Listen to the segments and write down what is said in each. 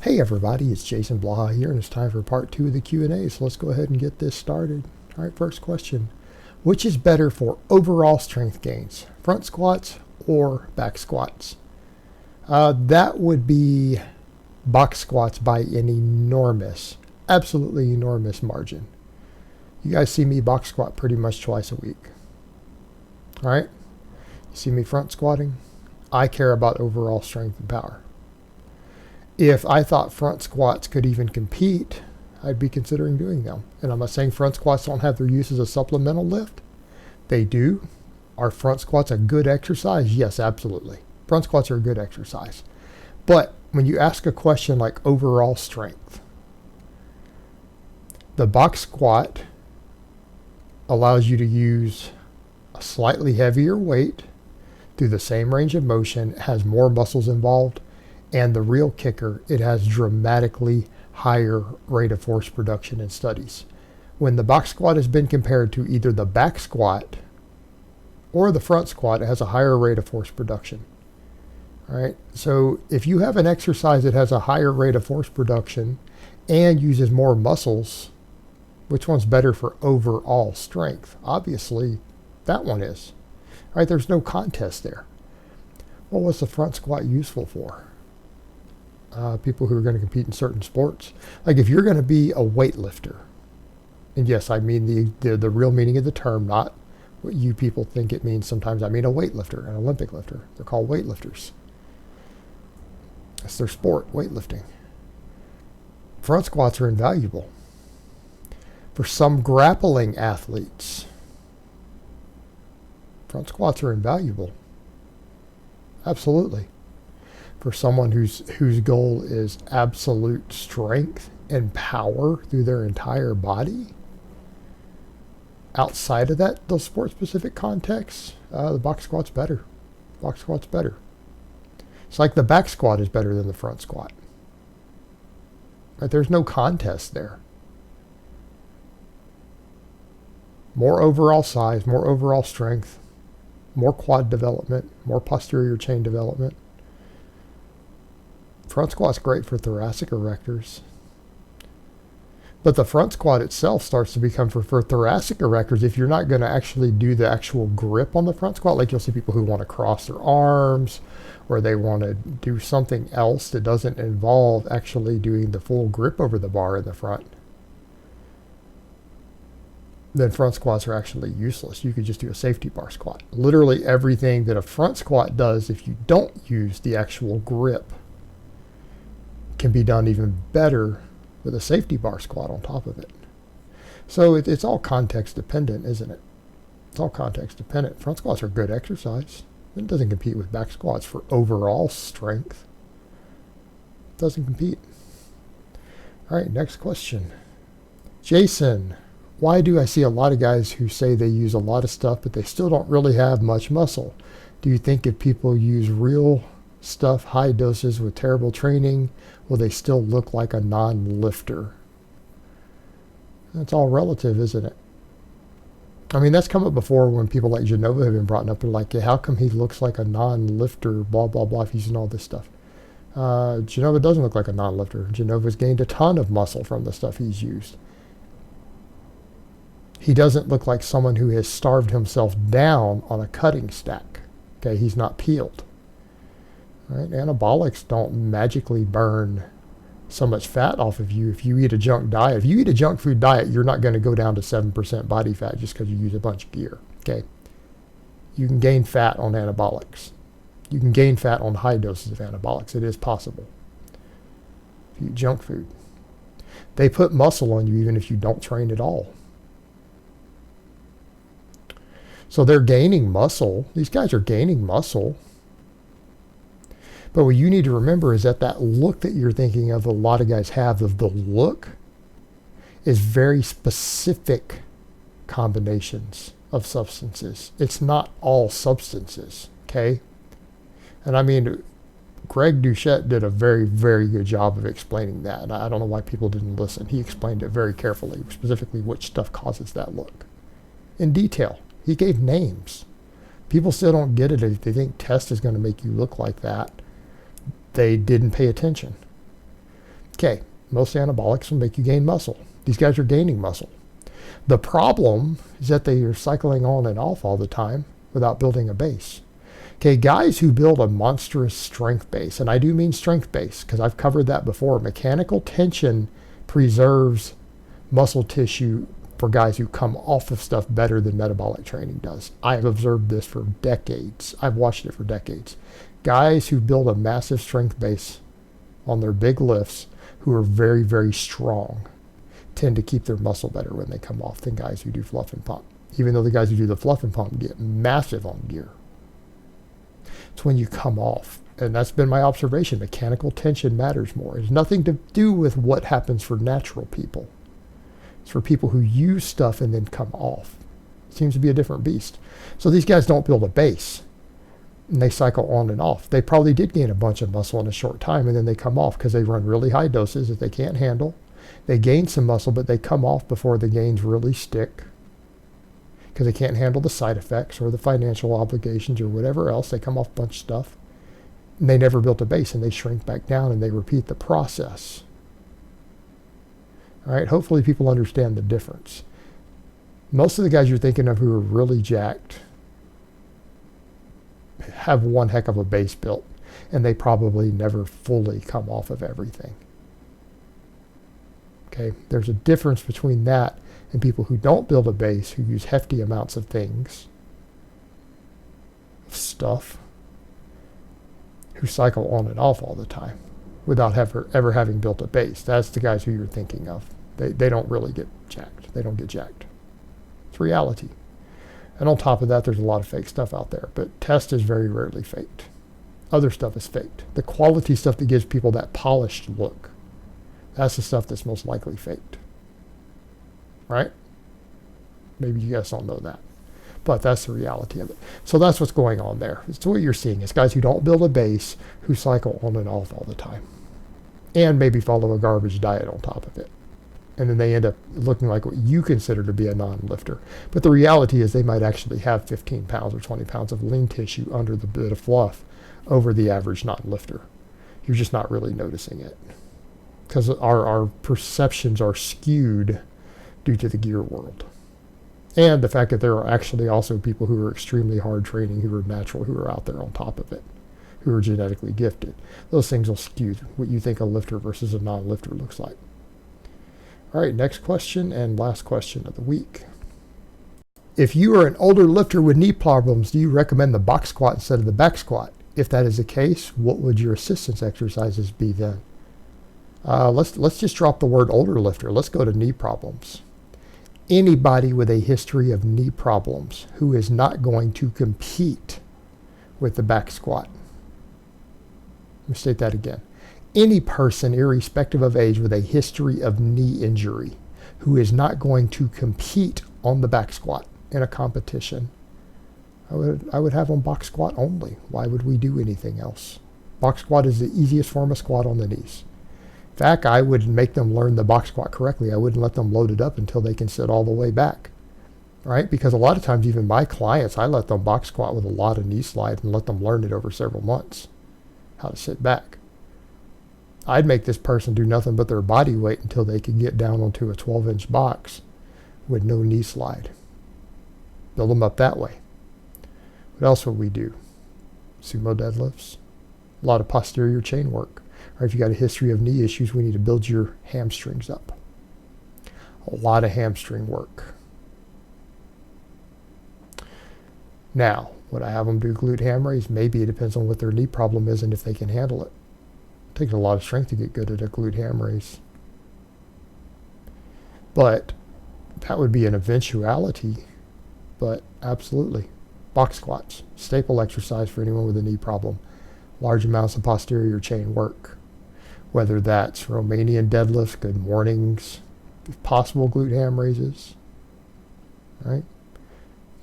Hey everybody, it's Jason Blaha here, and it's time for part 2 of the Q&A, so let's go ahead and get this started. All right, first question. Which is better for overall strength gains, front squats or back squats? That would be box squats by an enormous, absolutely enormous margin. You guys see me box squat pretty much twice a week. All right, you see me front squatting? I care about overall strength and power. If I thought front squats could even compete, I'd be considering doing them. And I'm not saying front squats don't have their use as a supplemental lift. They do. Are front squats a good exercise? Yes, absolutely. Front squats are a good exercise. But when you ask a question like overall strength, the box squat allows you to use a slightly heavier weight through the same range of motion, has more muscles involved, and the real kicker, it has dramatically higher rate of force production in studies. When the box squat has been compared to either the back squat or the front squat, it has a higher rate of force production. All right, so if you have an exercise that has a higher rate of force production and uses more muscles, which one's better for overall strength? Obviously, that one is. All right, there's no contest there. What was the front squat useful for? People who are going to compete in certain sports. Like if you're going to be a weightlifter, and yes, I mean the real meaning of the term, not what you people think it means sometimes. I mean a weightlifter, an Olympic lifter. They're called weightlifters. That's their sport, weightlifting. Front squats are invaluable. For some grappling athletes, front squats are invaluable. Absolutely. For someone whose goal is absolute strength and power through their entire body, outside of that, those sport-specific contexts, the box squat's better. Box squat's better. It's like the back squat is better than the front squat. Right? There's no contest there. More overall size, more overall strength, more quad development, more posterior chain development. Front squat's great for thoracic erectors. But the front squat itself starts to become for thoracic erectors if you're not going to actually do the actual grip on the front squat. Like you'll see people who want to cross their arms, or they want to do something else that doesn't involve actually doing the full grip over the bar in the front. Then front squats are actually useless. You could just do a safety bar squat. Literally everything that a front squat does, if you don't use the actual grip, can be done even better with a safety bar squat on top of it. So it's all context dependent, isn't it? It's all context dependent. Front squats are good exercise. It doesn't compete with back squats for overall strength. It doesn't compete. All right, next question. Jason, why do I see a lot of guys who say they use a lot of stuff, but they still don't really have much muscle? Do you think if people use real stuff, high doses with terrible training, will they still look like a non-lifter? That's all relative, isn't it? I mean, that's come up before when people like Genova have been brought up. They're like, yeah, how come he looks like a non-lifter, blah, blah, blah, if he's using all this stuff. Genova doesn't look like a non-lifter. Genova's gained a ton of muscle from the stuff he's used. He doesn't look like someone who has starved himself down on a cutting stack. Okay, he's not peeled. Right? Anabolics don't magically burn so much fat off of you if you eat a junk diet. If you eat a junk food diet, you're not going to go down to 7% body fat just because you use a bunch of gear. Okay? You can gain fat on anabolics. You can gain fat on high doses of anabolics. It is possible. If you eat junk food. They put muscle on you even if you don't train at all. So they're gaining muscle. These guys are gaining muscle. But what you need to remember is that look that you're thinking of, a lot of guys have of the look, is very specific combinations of substances. It's not all substances, okay? And I mean, Greg Doucette did a very, very good job of explaining that. And I don't know why people didn't listen. He explained it very carefully, specifically which stuff causes that look. In detail. He gave names. People still don't get it if they think test is going to make you look like that. They didn't pay attention. Okay, most anabolics will make you gain muscle. These guys are gaining muscle. The problem is that they are cycling on and off all the time without building a base. Okay, guys who build a monstrous strength base, and I do mean strength base because I've covered that before. Mechanical tension preserves muscle tissue for guys who come off of stuff better than metabolic training does. I've observed this for decades. I've watched it for decades. Guys who build a massive strength base on their big lifts, who are very, very strong, tend to keep their muscle better when they come off than guys who do fluff and pump. Even though the guys who do the fluff and pump get massive on gear. It's when you come off. And that's been my observation. Mechanical tension matters more. It has nothing to do with what happens for natural people. It's for people who use stuff and then come off. It seems to be a different beast. So these guys don't build a base. And they cycle on and off. They probably did gain a bunch of muscle in a short time, and then they come off because they run really high doses that they can't handle. They gain some muscle, but they come off before the gains really stick because they can't handle the side effects or the financial obligations or whatever else. They come off a bunch of stuff. And they never built a base, and they shrink back down, and they repeat the process. All right, hopefully people understand the difference. Most of the guys you're thinking of who are really jacked have one heck of a base built, and they probably never fully come off of everything. Okay, there's a difference between that and people who don't build a base, who use hefty amounts of things, stuff, who cycle on and off all the time without ever having built a base. That's the guys who you're thinking of. They don't really get jacked. They don't get jacked. It's reality. And on top of that, there's a lot of fake stuff out there. But test is very rarely faked. Other stuff is faked. The quality stuff that gives people that polished look, that's the stuff that's most likely faked. Right? Maybe you guys don't know that. But that's the reality of it. So that's what's going on there. It's what you're seeing. It's guys who don't build a base, who cycle on and off all the time. And maybe follow a garbage diet on top of it. And then they end up looking like what you consider to be a non-lifter. But the reality is they might actually have 15 pounds or 20 pounds of lean tissue under the bit of fluff over the average non-lifter. You're just not really noticing it. Because our perceptions are skewed due to the gear world. And the fact that there are actually also people who are extremely hard training, who are natural, who are out there on top of it, who are genetically gifted. Those things will skew what you think a lifter versus a non-lifter looks like. All right, next question and last question of the week. If you are an older lifter with knee problems, do you recommend the box squat instead of the back squat? If that is the case, what would your assistance exercises be then? Let's just drop the word older lifter. Let's go to knee problems. Anybody with a history of knee problems who is not going to compete with the back squat. Let me state that again. Any person, irrespective of age, with a history of knee injury who is not going to compete on the back squat in a competition, I would have them box squat only. Why would we do anything else? Box squat is the easiest form of squat on the knees. In fact, I would make them learn the box squat correctly. I wouldn't let them load it up until they can sit all the way back. Right? Because a lot of times, even my clients, I let them box squat with a lot of knee slide and let them learn it over several months, how to sit back. I'd make this person do nothing but their body weight until they could get down onto a 12-inch box with no knee slide. Build them up that way. What else would we do? Sumo deadlifts. A lot of posterior chain work. Or if you got a history of knee issues, we need to build your hamstrings up. A lot of hamstring work. Now, would I have them do glute ham raise? Maybe. It depends on what their knee problem is and if they can handle it. It takes a lot of strength to get good at a glute ham raise. But that would be an eventuality. But absolutely. Box squats. Staple exercise for anyone with a knee problem. Large amounts of posterior chain work. Whether that's Romanian deadlifts, good mornings, if possible glute ham raises. Right?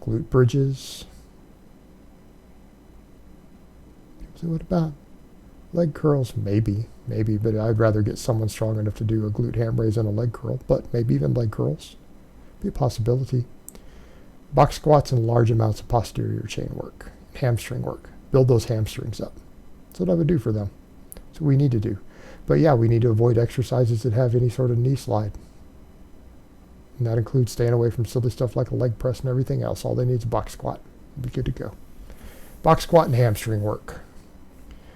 Glute bridges. So what about leg curls? Maybe, but I'd rather get someone strong enough to do a glute ham raise and a leg curl, but maybe even leg curls. Be a possibility. Box squats and large amounts of posterior chain work, hamstring work. Build those hamstrings up. That's what I would do for them. That's what we need to do. But yeah, we need to avoid exercises that have any sort of knee slide. And that includes staying away from silly stuff like a leg press and everything else. All they need is a box squat. Be good to go. Box squat and hamstring work.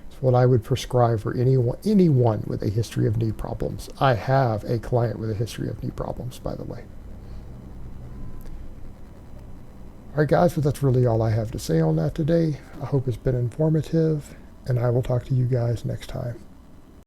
It's what I would prescribe for anyone with a history of knee problems. I have a client with a history of knee problems, by the way. All right, guys, but that's really all I have to say on that today. I hope it's been informative, and I will talk to you guys next time.